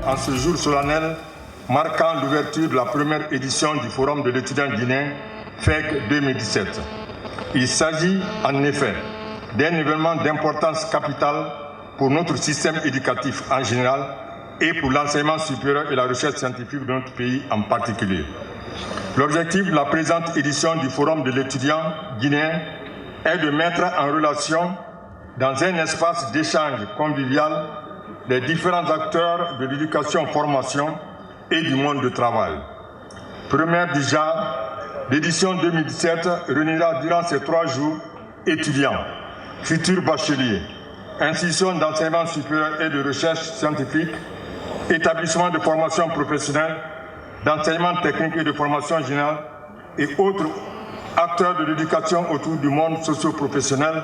en ce jour solennel marquant l'ouverture de la première édition du Forum de l'étudiant guinéen FEC 2017. Il s'agit en effet d'un événement d'importance capitale pour notre système éducatif en général et pour l'enseignement supérieur et la recherche scientifique de notre pays en particulier. L'objectif de la présente édition du Forum de l'étudiant guinéen est de mettre en relation, dans un espace d'échange convivial, les différents acteurs de l'éducation-formation et du monde du travail. Première du genre, l'édition 2017 réunira durant ces 3 jours étudiants, futurs bacheliers, institutions d'enseignement supérieur et de recherche scientifique, établissements de formation professionnelle, d'enseignement technique et de formation générale et autres acteurs de l'éducation autour du monde socio-professionnel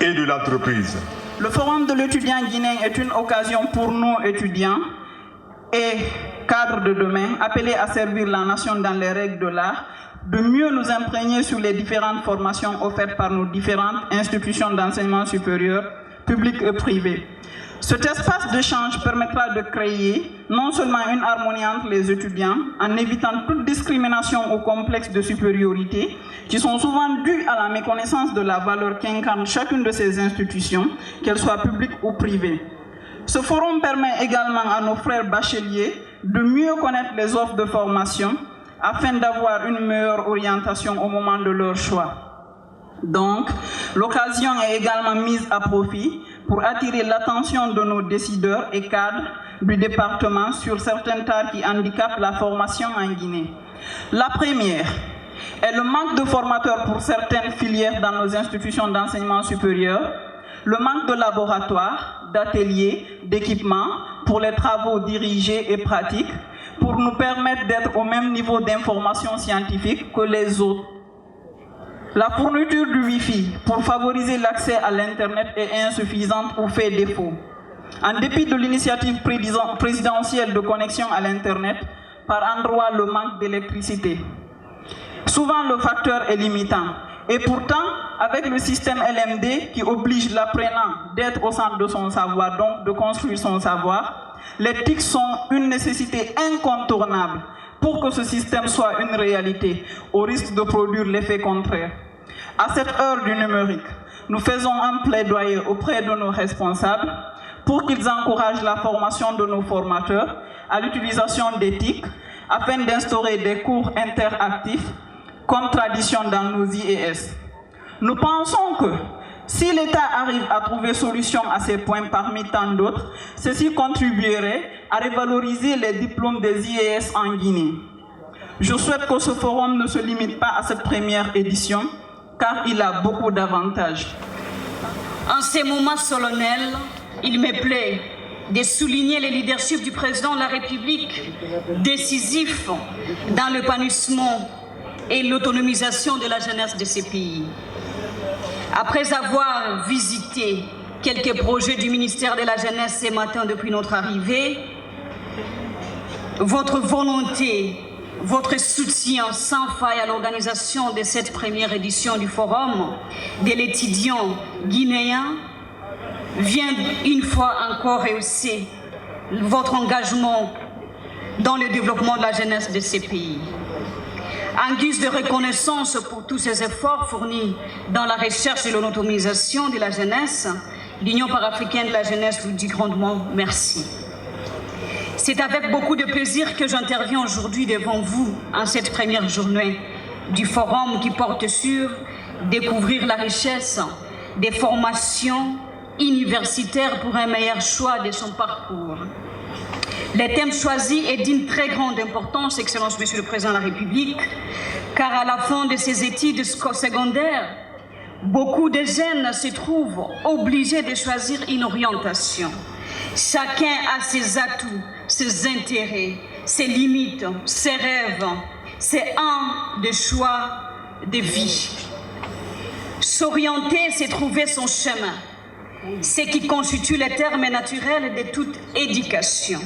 et de l'entreprise. Le Forum de l'étudiant guinéen est une occasion pour nous, étudiants et cadres de demain, appelés à servir la nation dans les règles de l'art, de mieux nous imprégner sur les différentes formations offertes par nos différentes institutions d'enseignement supérieur, publiques et privées. Cet espace d'échange permettra de créer non seulement une harmonie entre les étudiants, en évitant toute discrimination ou complexe de supériorité, qui sont souvent dus à la méconnaissance de la valeur qu'incarne chacune de ces institutions, qu'elles soient publiques ou privées. Ce forum permet également à nos frères bacheliers de mieux connaître les offres de formation, afin d'avoir une meilleure orientation au moment de leur choix. Donc, l'occasion est également mise à profit pour attirer l'attention de nos décideurs et cadres du département sur certaines tâches qui handicapent la formation en Guinée. La première est le manque de formateurs pour certaines filières dans nos institutions d'enseignement supérieur, le manque de laboratoires, d'ateliers, d'équipements pour les travaux dirigés et pratiques, pour nous permettre d'être au même niveau d'information scientifique que les autres. La fourniture du Wi-Fi pour favoriser l'accès à l'Internet est insuffisante ou fait défaut. En dépit de l'initiative présidentielle de connexion à l'Internet, par endroits le manque d'électricité. Souvent le facteur est limitant. Et pourtant, avec le système LMD qui oblige l'apprenant d'être au centre de son savoir, donc de construire son savoir, les TIC sont une nécessité incontournable pour que ce système soit une réalité, au risque de produire l'effet contraire. À cette heure du numérique, nous faisons un plaidoyer auprès de nos responsables pour qu'ils encouragent la formation de nos formateurs à l'utilisation des TIC afin d'instaurer des cours interactifs comme tradition dans nos IES. Nous pensons que si l'État arrive à trouver solution à ces points parmi tant d'autres, ceci contribuerait à revaloriser les diplômes des IES en Guinée. Je souhaite que ce forum ne se limite pas à cette première édition, car il a beaucoup d'avantages. En ces moments solennels, il me plaît de souligner le leadership du président de la République, décisif dans l'épanouissement et l'autonomisation de la jeunesse de ces pays. Après avoir visité quelques projets du ministère de la Jeunesse ce matin depuis notre arrivée, votre volonté, votre soutien sans faille à l'organisation de cette première édition du Forum de l'étudiant guinéen vient une fois encore rehausser votre engagement dans le développement de la jeunesse de ces pays. En guise de reconnaissance pour tous ces efforts fournis dans la recherche et l'autonomisation de la jeunesse, l'Union panafricaine de la jeunesse vous dit grandement merci. C'est avec beaucoup de plaisir que j'interviens aujourd'hui devant vous en cette première journée du forum qui porte sur découvrir la richesse des formations universitaires pour un meilleur choix de son parcours. Le thème choisi est d'une très grande importance, Excellence Monsieur le Président de la République, car à la fin de ces études secondaires, beaucoup de jeunes se trouvent obligés de choisir une orientation. Chacun a ses atouts, ses intérêts, ses limites, ses rêves. C'est un des choix de vie. S'orienter, c'est trouver son chemin, ce qui constitue le terme naturel de toute éducation.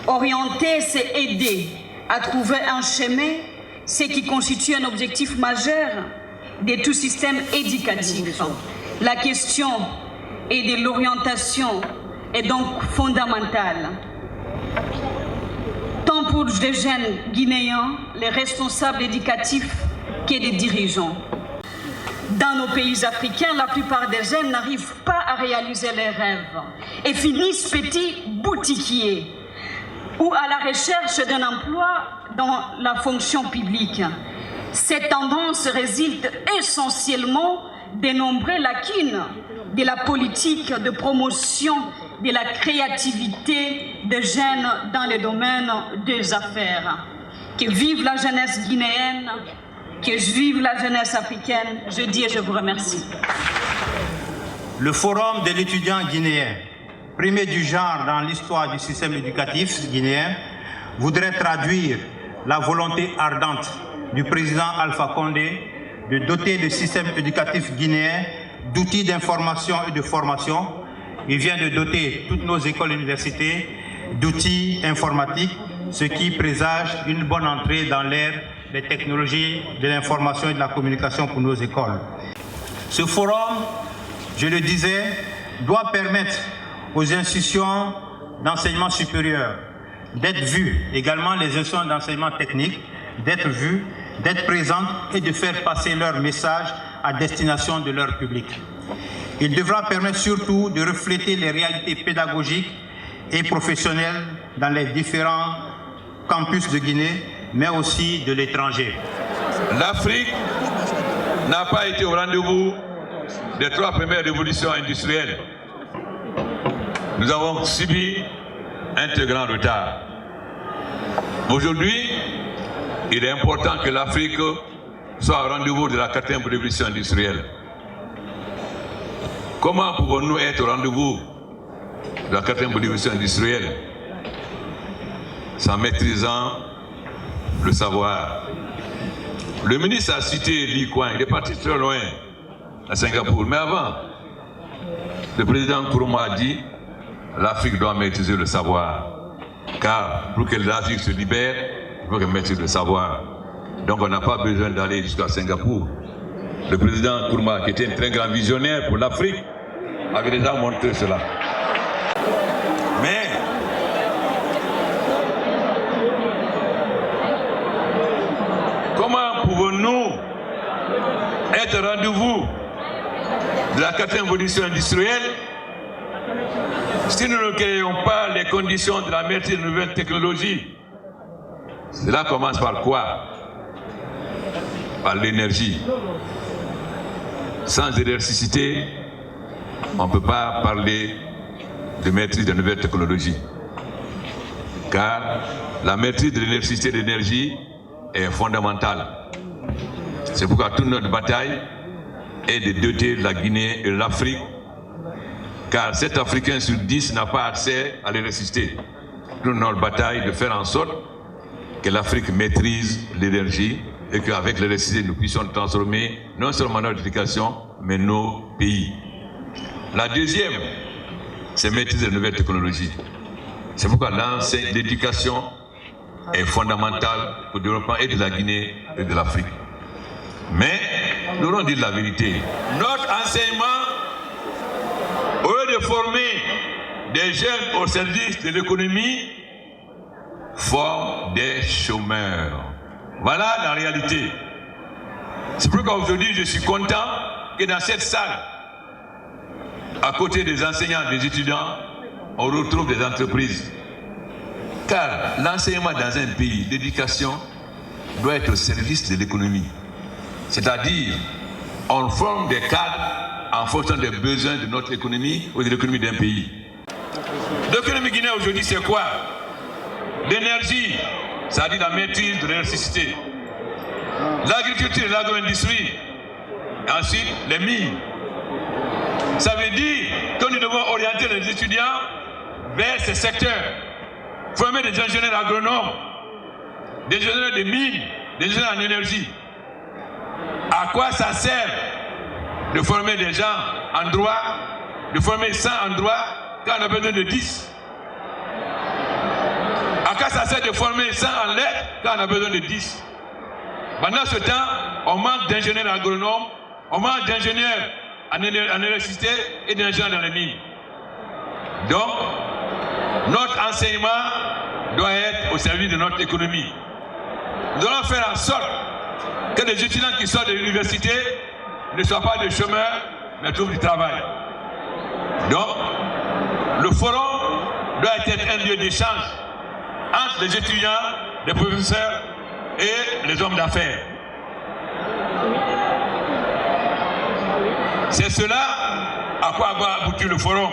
Orienter, c'est aider à trouver un chemin, ce qui constitue un objectif majeur de tout système éducatif. La question de l'orientation est donc fondamentale. tant pour les jeunes guinéens, les responsables éducatifs que les dirigeants. Dans nos pays africains, la plupart des jeunes n'arrivent pas à réaliser leurs rêves et finissent petits boutiquiers ou à la recherche d'un emploi dans la fonction publique. Cette tendance résulte essentiellement des nombreuses lacunes de la politique de promotion de la créativité des jeunes dans le domaine des affaires. Que vive la jeunesse guinéenne, que vive la jeunesse africaine. Je dis et je vous remercie. Le Forum de l'étudiant guinéen, premier du genre dans l'histoire du système éducatif guinéen, voudrait traduire la volonté ardente du président Alpha Condé de doter le système éducatif guinéen d'outils d'information et de formation. Il vient de doter toutes nos écoles et universités d'outils informatiques, ce qui présage une bonne entrée dans l'ère des technologies de l'information et de la communication pour nos écoles. Ce forum, je le disais, doit permettre aux institutions d'enseignement supérieur d'être vues, également les institutions d'enseignement technique, d'être vues, d'être présentes et de faire passer leur message à destination de leur public. Il devra permettre surtout de refléter les réalités pédagogiques et professionnelles dans les différents campus de Guinée, mais aussi de l'étranger. L'Afrique n'a pas été au rendez-vous des 3 premières révolutions industrielles. Nous avons subi un très grand retard. Aujourd'hui, il est important que l'Afrique soit au rendez-vous de la 4e révolution industrielle. Comment pouvons-nous être au rendez-vous de la 4e révolution industrielle en maîtrisant le savoir? Le ministre a cité Lee Kuan, il est parti très loin à Singapour, mais avant, le président Nkrumah a dit l'Afrique doit maîtriser le savoir, car pour que l'Afrique se libère, il faut qu'elle maîtrise le savoir. Donc on n'a pas besoin d'aller jusqu'à Singapour. Le président Nkrumah, qui était un très grand visionnaire pour l'Afrique, avait déjà montré cela. Mais comment pouvons-nous être au rendez-vous de la 4e révolution industrielle si nous ne créons pas les conditions de la maîtrise de nouvelles technologies? Cela commence par quoi? Par l'énergie. Sans électricité, on ne peut pas parler de maîtrise de nouvelles technologies. Car la maîtrise de l'électricité et de l'énergie est fondamentale. C'est pourquoi toute notre bataille est de doter la Guinée et l'Afrique, car 7 Africains sur 10 n'a pas accès à l'électricité. Toute notre bataille est de faire en sorte que l'Afrique maîtrise l'énergie et qu'avec l'électricité, nous puissions transformer non seulement notre éducation, mais nos pays. La deuxième, c'est maîtriser les nouvelles technologies. C'est pourquoi l'éducation est fondamentale pour le développement et de la Guinée et de l'Afrique. Mais, nous allons dire la vérité. Notre enseignement, au lieu de former des jeunes au service de l'économie, forme des chômeurs. Voilà la réalité. C'est pourquoi aujourd'hui je suis content que dans cette salle, à côté des enseignants, des étudiants, on retrouve des entreprises. Car l'enseignement dans un pays, l'éducation, doit être au service de l'économie. C'est-à-dire, on forme des cadres en fonction des besoins de notre économie ou de l'économie d'un pays. L'économie guinéenne aujourd'hui, c'est quoi? L'énergie, c'est-à-dire la maîtrise de l'électricité. L'agriculture et l'agro-industrie. Ensuite, les mines. Ça veut dire que nous devons orienter les étudiants vers ces secteurs. Former des ingénieurs agronomes, des ingénieurs de mines, des ingénieurs en énergie. À quoi ça sert de former des gens en droit, de former 100 en droit, quand on a besoin de 10? À quoi ça sert de former 100 en lettres, quand on a besoin de 10? Pendant ce temps, on manque d'ingénieurs agronomes, on manque d'ingénieurs en électricité et d'ingénieurs dans les mines. Donc, notre enseignement doit être au service de notre économie. Nous devons faire en sorte que les étudiants qui sortent de l'université ne soient pas des chômeurs, mais trouvent du travail. Donc, le forum doit être un lieu d'échange entre les étudiants, les professeurs et les hommes d'affaires. C'est cela à quoi va aboutir le forum.